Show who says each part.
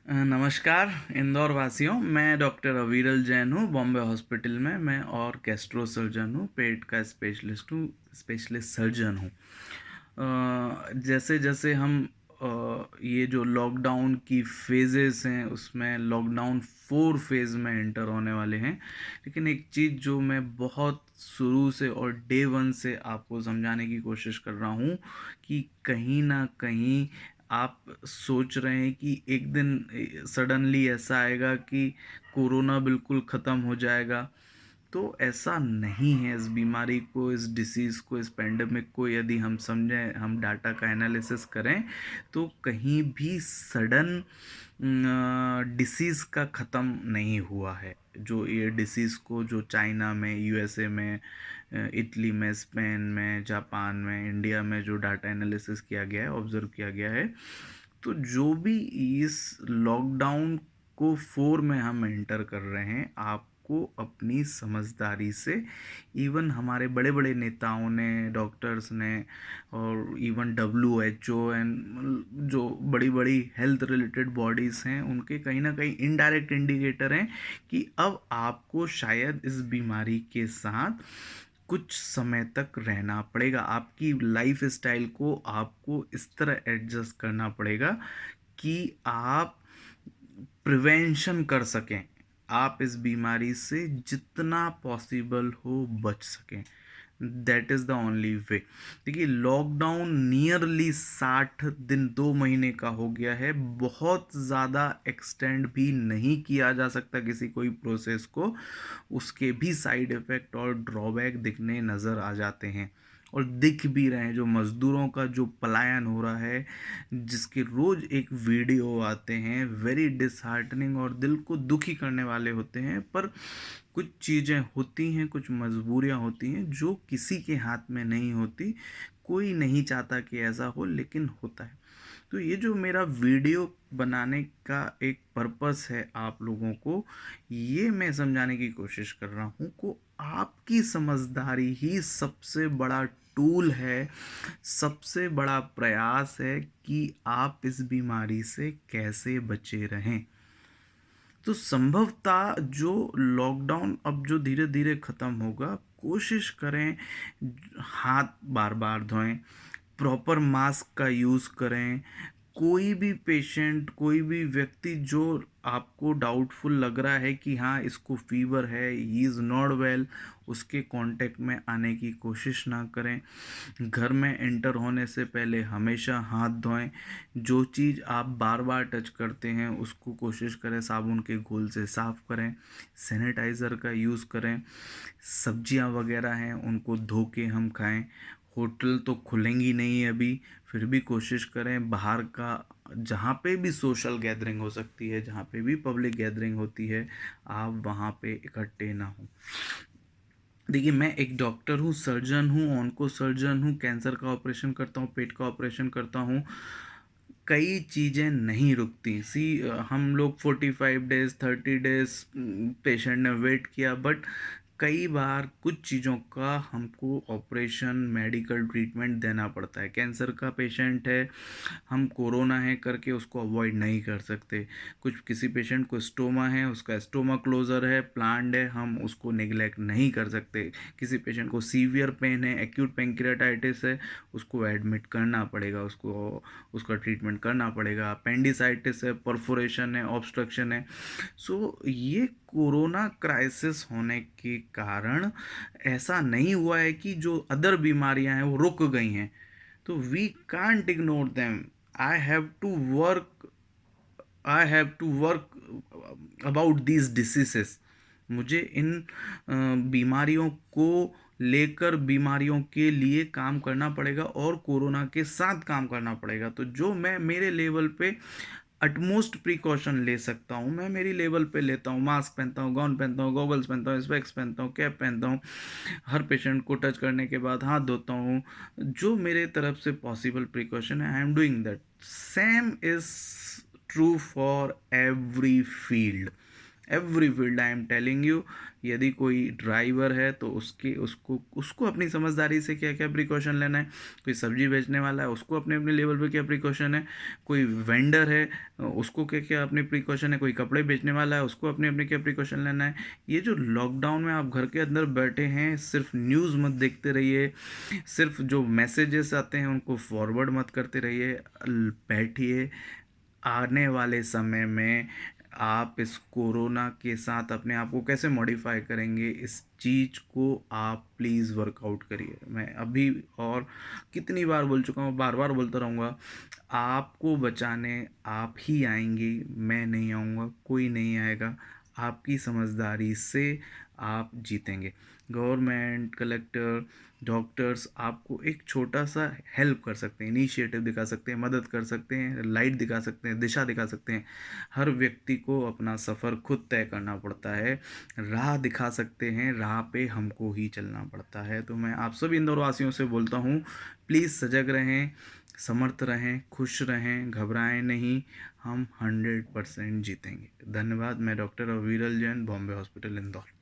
Speaker 1: नमस्कार इंदौर वासियों, मैं डॉक्टर अविरल जैन हूँ बॉम्बे हॉस्पिटल में। मैं और गैस्ट्रो सर्जन हूँ, पेट का स्पेशलिस्ट हूँ, स्पेशलिस्ट सर्जन हूँ। जैसे जैसे हम ये जो लॉकडाउन की फेजेस हैं उसमें लॉकडाउन 4 फेज़ में एंटर होने वाले हैं। लेकिन एक चीज़ जो मैं बहुत शुरू से और डे वन से आपको समझाने की कोशिश कर रहा हूँ कि कहीं ना कहीं आप सोच रहे हैं कि एक दिन सडनली ऐसा आएगा कि कोरोना बिल्कुल ख़त्म हो जाएगा। तो ऐसा नहीं है। इस बीमारी को, इस डिसीज़ को, इस पेंडेमिक को यदि हम समझें, हम डाटा का एनालिसिस करें, तो कहीं भी सडन डिसीज़ का ख़त्म नहीं हुआ है। जो ये डिसीज़ को जो चाइना में, यूएसए में, इटली में, स्पेन में, जापान में, इंडिया में जो डाटा एनालिसिस किया गया है, ऑब्ज़र्व किया गया है, तो जो भी इस लॉकडाउन को 4 में हम एंटर कर रहे हैं, आपको अपनी समझदारी से, इवन हमारे बड़े बड़े नेताओं ने, डॉक्टर्स ने, और इवन WHO एंड जो बड़ी बड़ी हेल्थ रिलेटेड बॉडीज़ हैं, उनके कहीं ना कहीं इनडायरेक्ट इंडिकेटर हैं कि अब आपको शायद इस बीमारी के साथ कुछ समय तक रहना पड़ेगा। आपकी लाइफ स्टाइल को आपको इस तरह एडजस्ट करना पड़ेगा कि आप प्रिवेंशन कर सकें, आप इस बीमारी से जितना पॉसिबल हो बच सकें। That is the only way. देखिए, लॉकडाउन नियरली 60 दिन, 2 महीने का हो गया है। बहुत ज़्यादा एक्सटेंड भी नहीं किया जा सकता किसी कोई प्रोसेस को। उसके भी साइड इफ़ेक्ट और ड्रॉबैक दिखने नज़र आ जाते हैं, और दिख भी रहे हैं। जो मज़दूरों का जो पलायन हो रहा है, जिसके रोज़ एक वीडियो आते हैं, वेरी डिसहार्टनिंग और दिल को दुखी करने वाले होते हैं। पर कुछ चीज़ें होती हैं, कुछ मजबूरियां होती हैं जो किसी के हाथ में नहीं होती। कोई नहीं चाहता कि ऐसा हो, लेकिन होता है। तो ये जो मेरा वीडियो बनाने का एक पर्पस है आप लोगों को, ये मैं समझाने की कोशिश कर रहा हूँ को आपकी समझदारी ही सबसे बड़ा टूल है, सबसे बड़ा प्रयास है कि आप इस बीमारी से कैसे बचे रहें। तो संभवतः जो लॉकडाउन अब जो धीरे धीरे ख़त्म होगा, कोशिश करें हाथ बार बार धोएं, प्रॉपर मास्क का यूज़ करें। कोई भी पेशेंट, कोई भी व्यक्ति जो आपको डाउटफुल लग रहा है कि हाँ इसको फीवर है, ही इज़ नॉट वेल, उसके कांटेक्ट में आने की कोशिश ना करें। घर में एंटर होने से पहले हमेशा हाथ धोएं। जो चीज़ आप बार बार टच करते हैं उसको कोशिश करें साबुन के घोल से साफ़ करें। सैनिटाइज़र का यूज़ करें। सब्जियां वगैरह हैं उनको धो के हम खाएं। होटल तो खुलेंगी नहीं अभी, फिर भी कोशिश करें बाहर का, जहाँ पे भी सोशल गैदरिंग हो सकती है, जहाँ पे भी पब्लिक गैदरिंग होती है, आप वहाँ पे इकट्ठे ना हो। देखिए, मैं एक डॉक्टर हूँ, सर्जन हूँ, ऑन्को सर्जन हूँ, कैंसर का ऑपरेशन करता हूँ, पेट का ऑपरेशन करता हूँ। कई चीज़ें नहीं रुकती। हम लोग 45 डेज, 30 डेज पेशेंट ने वेट किया, बट कई बार कुछ चीज़ों का हमको ऑपरेशन, मेडिकल ट्रीटमेंट देना पड़ता है। कैंसर का पेशेंट है, हम कोरोना है करके उसको अवॉइड नहीं कर सकते। कुछ किसी पेशेंट को स्टोमा है, उसका स्टोमा क्लोज़र है, प्लान्ड है, हम उसको नेग्लेक्ट नहीं कर सकते। किसी पेशेंट को सीवियर पेन है, एक्यूट पेंक्रियाटाइटिस है, उसको एडमिट करना पड़ेगा, उसको उसका ट्रीटमेंट करना पड़ेगा। अपेंडिसाइटिस है, परफोरेशन है, ऑब्स्ट्रक्शन है। सो ये कोरोना क्राइसिस होने के कारण ऐसा नहीं हुआ है कि जो अदर बीमारियां हैं वो रुक गई हैं। तो we can't ignore them. I have to work I have to work about these diseases. मुझे इन बीमारियों को लेकर, बीमारियों के लिए काम करना पड़ेगा और कोरोना के साथ काम करना पड़ेगा। तो जो मैं मेरे लेवल पे अटमोस्ट प्रिकॉशन ले सकता हूँ, मैं मेरी लेवल पे लेता हूँ। मास्क पहनता हूँ, गाउन पहनता हूँ, गॉगल्स पहनता हूँ, स्पेक्स पहनता हूँ, कैप पहनता हूँ। हर पेशेंट को टच करने के बाद हाथ धोता हूँ। जो मेरे तरफ से पॉसिबल प्रिकॉशन है, I am doing that. Same is true for every field. Every field I am telling you. यदि कोई ड्राइवर है तो उसको अपनी समझदारी से क्या क्या प्रिकॉशन लेना है। कोई सब्जी बेचने वाला है उसको अपने अपने लेवल पे क्या प्रिकॉशन है। कोई वेंडर है उसको क्या क्या अपनी प्रिकॉशन है। कोई कपड़े बेचने वाला है उसको अपने अपने क्या प्रिकॉशन लेना है। ये जो लॉकडाउन में आप घर के अंदर बैठे हैं, सिर्फ न्यूज़ मत देखते रहिए, सिर्फ जो मैसेजेस आते हैं उनको फॉरवर्ड मत करते रहिए। बैठिए, आने वाले समय में आप इस कोरोना के साथ अपने आप को कैसे मॉडिफाई करेंगे, इस चीज़ को आप प्लीज़ वर्कआउट करिए। मैं अभी और कितनी बार बोल चुका हूँ, बार बार बोलता रहूँगा, आपको बचाने आप ही आएंगे, मैं नहीं आऊँगा, कोई नहीं आएगा। आपकी समझदारी से आप जीतेंगे। गवर्नमेंट, कलेक्टर, डॉक्टर्स आपको एक छोटा सा हेल्प कर सकते हैं, इनिशिएटिव दिखा सकते हैं, मदद कर सकते हैं, लाइट दिखा सकते हैं, दिशा दिखा सकते हैं। हर व्यक्ति को अपना सफ़र खुद तय करना पड़ता है, राह दिखा सकते हैं, राह पे हमको ही चलना पड़ता है। तो मैं आप सभी इंदौर वासियों से बोलता हूँ, प्लीज़ सजग रहें, समर्थ रहें, खुश रहें, घबराएं नहीं, हम 100% जीतेंगे। धन्यवाद। मैं डॉक्टर अविरल जैन, बॉम्बे हॉस्पिटल, इंदौर।